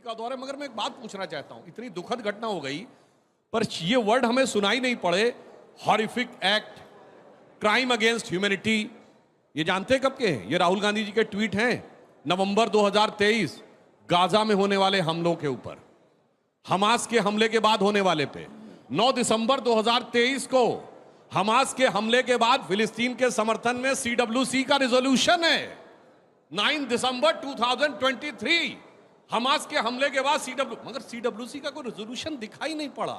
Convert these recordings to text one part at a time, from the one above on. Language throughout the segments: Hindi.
का दौर है, मगर मैं एक बात पूछना चाहता हूं, इतनी दुखद घटना हो गई पर ये वर्ड हमें सुनाई नहीं पड़े, horrific act, crime against humanity. ये जानते हैं कब के हैं? ये राहुल गांधी जी के ट्वीट हैं नवंबर 2023 गाजा में होने वाले हमलों के ऊपर, हमास के हमले के बाद होने वाले पे। 9 दिसंबर 2023 को हमास के हमले के बाद फिलिस्तीन के समर्थन में CWC का रिजोल्यूशन है। 9 दिसंबर 2023 हमास के हमले के बाद मगर CWC का कोई रिजोल्यूशन दिखाई नहीं पड़ा,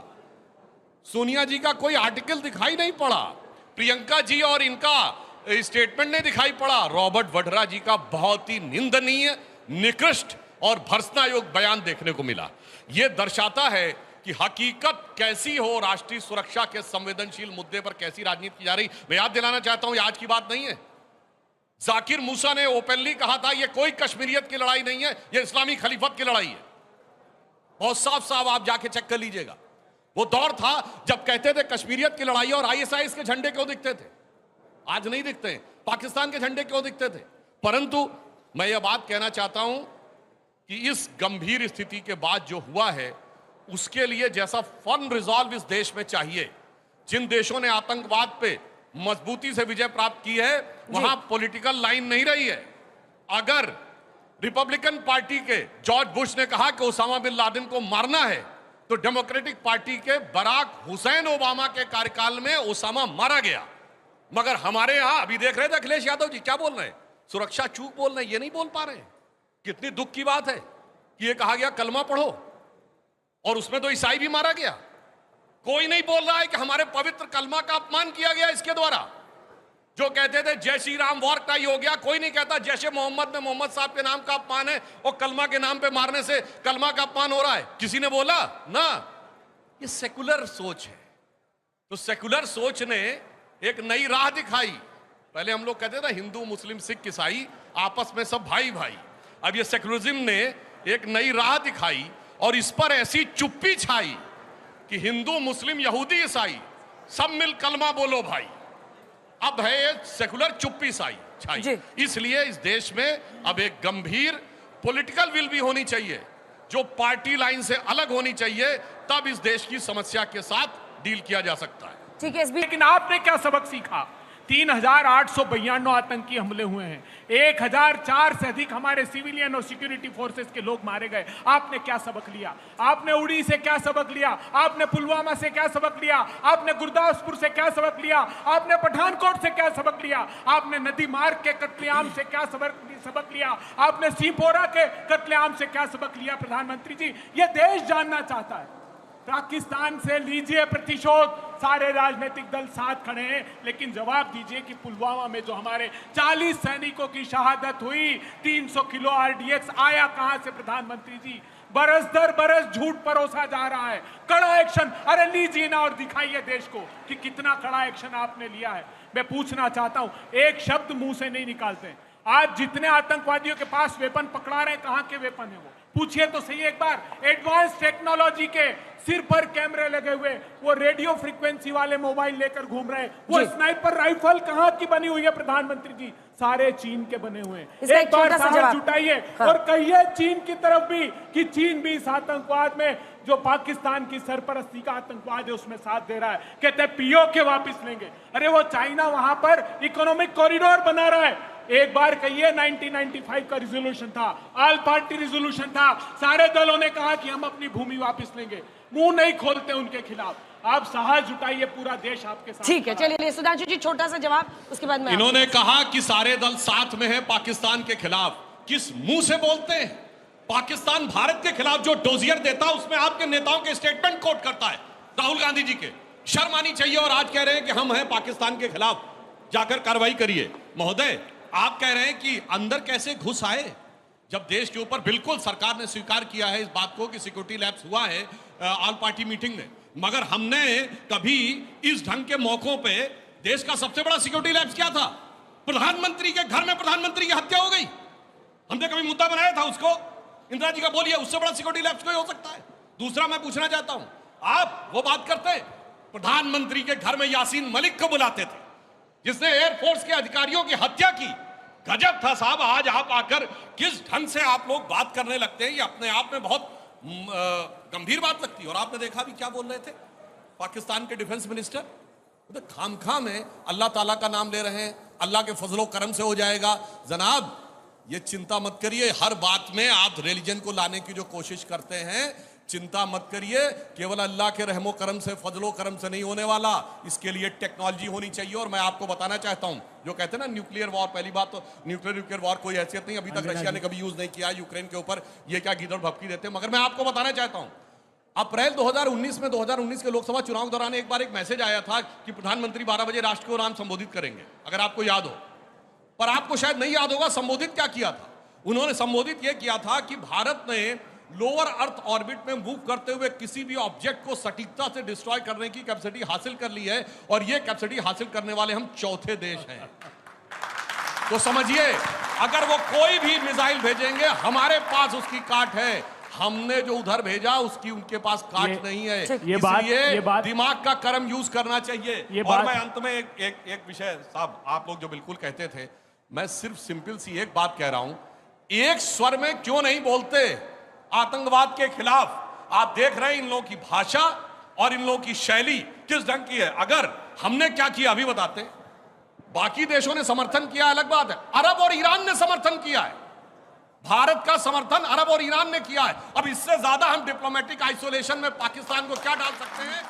सोनिया जी का कोई आर्टिकल दिखाई नहीं पड़ा, प्रियंका जी और इनका स्टेटमेंट नहीं दिखाई पड़ा, रॉबर्ट वड्रा जी का बहुत ही निंदनीय, निकृष्ट और भर्त्सनायोग बयान देखने को मिला। यह दर्शाता है कि हकीकत कैसी हो, राष्ट्रीय सुरक्षा के संवेदनशील मुद्दे पर कैसी राजनीति की जा रही। मैं याद दिलाना चाहता हूं, यह आज की बात नहीं है। जाकिर मूसा ने ओपनली कहा था यह कोई कश्मीरियत की लड़ाई नहीं है, यह इस्लामी खलीफत की लड़ाई है। बहुत साफ साफ आप जाके चेक कर लीजिएगा। वो दौर था जब कहते थे कश्मीरियत की लड़ाई और ISIS के झंडे क्यों दिखते थे, आज नहीं दिखते। पाकिस्तान के झंडे क्यों दिखते थे। परंतु मैं यह बात कहना चाहता हूं कि इस गंभीर स्थिति के बाद जो हुआ है उसके लिए जैसा फन रिजॉल्व इस देश में चाहिए, जिन देशों ने आतंकवाद पे मजबूती से विजय प्राप्त की है वहां पॉलिटिकल लाइन नहीं रही है। अगर रिपब्लिकन पार्टी के जॉर्ज बुश ने कहा कि ओसामा बिन लादेन को मारना है तो डेमोक्रेटिक पार्टी के बराक हुसैन ओबामा के कार्यकाल में ओसामा मारा गया। मगर हमारे यहां अभी देख रहे थे अखिलेश यादव जी क्या बोल रहे हैं, सुरक्षा चूक बोल रहे हैं, ये नहीं बोल पा रहे हैं। कितनी दुख की बात है कि ये कहा गया कलमा पढ़ो और उसमें तो ईसाई भी मारा गया। कोई नहीं बोल रहा है कि हमारे पवित्र कलमा का अपमान किया गया इसके द्वारा। जो कहते थे जय श्री राम वॉर टाई हो गया, कोई नहीं कहता जैसे मोहम्मद में मोहम्मद साहब के नाम का अपमान है और कलमा के नाम पे मारने से कलमा का अपमान हो रहा है। किसी ने बोला ना। ये सेकुलर सोच है। तो सेकुलर सोच ने एक नई राह दिखाई। पहले हम लोग कहते थे हिंदू मुस्लिम सिख ईसाई आपस में सब भाई भाई, अब ये सेकुलरिज्म ने एक नई राह दिखाई और इस पर ऐसी चुप्पी छाई कि हिंदू मुस्लिम यहूदी ईसाई सब मिल कलमा बोलो भाई। अब है ये सेकुलर चुप्पी छाई। इसलिए इस देश में अब एक गंभीर पॉलिटिकल विल भी होनी चाहिए जो पार्टी लाइन से अलग होनी चाहिए, तब इस देश की समस्या के साथ डील किया जा सकता है। ठीक है, लेकिन आपने क्या सबक सीखा? 3892 आतंकी हमले हुए हैं, 1004 से अधिक हमारे सिविलियन और सिक्योरिटी फोर्सेस के लोग मारे गए। आपने क्या सबक लिया? आपने उड़ी से क्या सबक लिया? आपने पुलवामा से क्या सबक लिया? आपने गुरदासपुर से क्या सबक लिया? आपने पठानकोट से क्या सबक लिया? आपने नदी मार्ग के कत्लेआम से क्या सबक लिया? आपने सीपोरा के कत्लेआम से क्या सबक लिया? प्रधानमंत्री जी, ये देश जानना चाहता है। पाकिस्तान से लीजिए प्रतिशोध, सारे राजनीतिक दल साथ खड़े हैं, लेकिन जवाब दीजिए कि पुलवामा में जो हमारे 40 सैनिकों की शहादत हुई, 300 किलो RDX आया कहां से? प्रधानमंत्री जी, बरस दर बरस झूठ परोसा जा रहा है। कड़ा एक्शन, अरे लीजिए ना और दिखाइए देश को कि कितना कड़ा एक्शन आपने लिया है। मैं पूछना चाहता हूं, एक शब्द मुंह से नहीं निकालते। आज जितने आतंकवादियों के पास वेपन पकड़ा रहे हैं, कहां के वेपन है वो? पूछिए तो सही एक बार। एडवांस टेक्नोलॉजी के सिर पर कैमरे लगे हुए, वो रेडियो फ्रीक्वेंसी वाले मोबाइल लेकर घूम रहे हैं, वो स्नाइपर राइफल कहां की बनी हुई है? प्रधानमंत्री जी, सारे चीन के बने हुए हैं। एक बार साहस जुटाइए और कहिए चीन की तरफ भी कि चीन भी इस आतंकवाद में, जो पाकिस्तान की सरपरस्ती का आतंकवाद है, उसमें साथ दे रहा है। कहते हैं POK वापस लेंगे। अरे वो चाइना वहां पर इकोनॉमिक कॉरिडोर बना रहा है। एक बार कहिए 1995 का रिजोल्यूशन था, ऑल पार्टी रिजोल्यूशन था, सारे दलों ने कहा कि हम अपनी भूमि वापस लेंगे। मुंह नहीं खोलते उनके खिलाफ। आप साहस जुटाइए, पूरा देश आपके साथ। ठीक है, चलिए सुधांशु जी छोटा सा जवाब, उसके बाद में। इन्होंने कहा कि सारे दल साथ में हैं पाकिस्तान के खिलाफ। किस मुंह से बोलते हैं? पाकिस्तान भारत के खिलाफ जो डोजियर देता है उसमें आपके नेताओं के स्टेटमेंट कोट करता है, राहुल गांधी जी के। शर्म आनी चाहिए। और आज कह रहे हैं कि हम हैं पाकिस्तान के खिलाफ, जाकर कार्रवाई करिए। महोदय, आप कह रहे हैं कि अंदर कैसे घुस आए, जब देश के ऊपर बिल्कुल सरकार ने स्वीकार किया है इस बात को कि सिक्योरिटी लैप्स हुआ है ऑल पार्टी मीटिंग में, मगर हमने कभी इस ढंग के मौकों पे देश का सबसे बड़ा सिक्योरिटी लैप्स क्या था? प्रधानमंत्री के घर में प्रधानमंत्री की हत्या हो गई। हमने कभी मुद्दा बनाया था उसको? इंदिरा जी का बोलिए, उससे बड़ा सिक्योरिटी लैप्स कोई हो सकता है? दूसरा मैं पूछना चाहता हूं, आप वो बात करते हैं, प्रधानमंत्री के घर में यासीन मलिक को बुलाते थे जिसने एयरफोर्स के अधिकारियों की हत्या की। गजब था साहब। आज आप आकर किस ढंग से आप लोग बात करने लगते हैं, ये अपने आप में बहुत गंभीर बात लगती है। और आपने देखा भी क्या बोल रहे थे पाकिस्तान के डिफेंस मिनिस्टर, तो खामखा में अल्लाह ताला का नाम ले रहे हैं, अल्लाह के फजलो करम से हो जाएगा। जनाब ये चिंता मत करिए, हर बात में आप रिलीजन को लाने की जो कोशिश करते हैं, चिंता मत करिए, केवल अल्लाह के रहमो करम से, फजलो करम से नहीं होने वाला, इसके लिए टेक्नोलॉजी होनी चाहिए। और मैं आपको बताना चाहता हूं, जो कहते हैं ना न्यूक्लियर वॉर, पहली बात तो न्यूक्लियर वॉर कोई हैसियत नहीं, अभी तक रशिया ने कभी यूज नहीं किया यूक्रेन के ऊपर, ये क्या गीदड़ भपकी देते हैं। मगर मैं आपको बताना चाहता हूं, अप्रैल 2019 में 2019 के लोकसभा चुनाव के दौरान एक बार एक मैसेज आया था कि प्रधानमंत्री 12 बजे राष्ट्र को नाम संबोधित करेंगे, अगर आपको याद हो। पर आपको शायद नहीं याद होगा संबोधित क्या किया था। उन्होंने संबोधित यह किया था कि भारत ने लोअर अर्थ ऑर्बिट में मूव करते हुए किसी भी ऑब्जेक्ट को सटीकता से डिस्ट्रॉय करने की कैपेसिटी हासिल कर ली है, और यह कैपेसिटी हासिल करने वाले हम चौथे देश हैं। तो समझिए, अगर वो कोई भी मिसाइल भेजेंगे, हमारे पास उसकी काट है, हमने जो उधर भेजा उसकी उनके पास काट नहीं है। इसलिए दिमाग का कर्म यूज करना चाहिए। और मैं अंत में एक विषय, साहब आप लोग जो बिल्कुल कहते थे, मैं सिर्फ सिंपल सी एक बात कह रहा हूं, एक स्वर में क्यों नहीं बोलते आतंकवाद के खिलाफ। आप देख रहे हैं इन लोगों की भाषा और इन लोगों की शैली किस ढंग की है। अगर हमने क्या किया अभी बताते, बाकी देशों ने समर्थन किया अलग बात है, अरब और ईरान ने समर्थन किया है, भारत का समर्थन अरब और ईरान ने किया है। अब इससे ज्यादा हम डिप्लोमेटिक आइसोलेशन में पाकिस्तान को क्या डाल सकते हैं।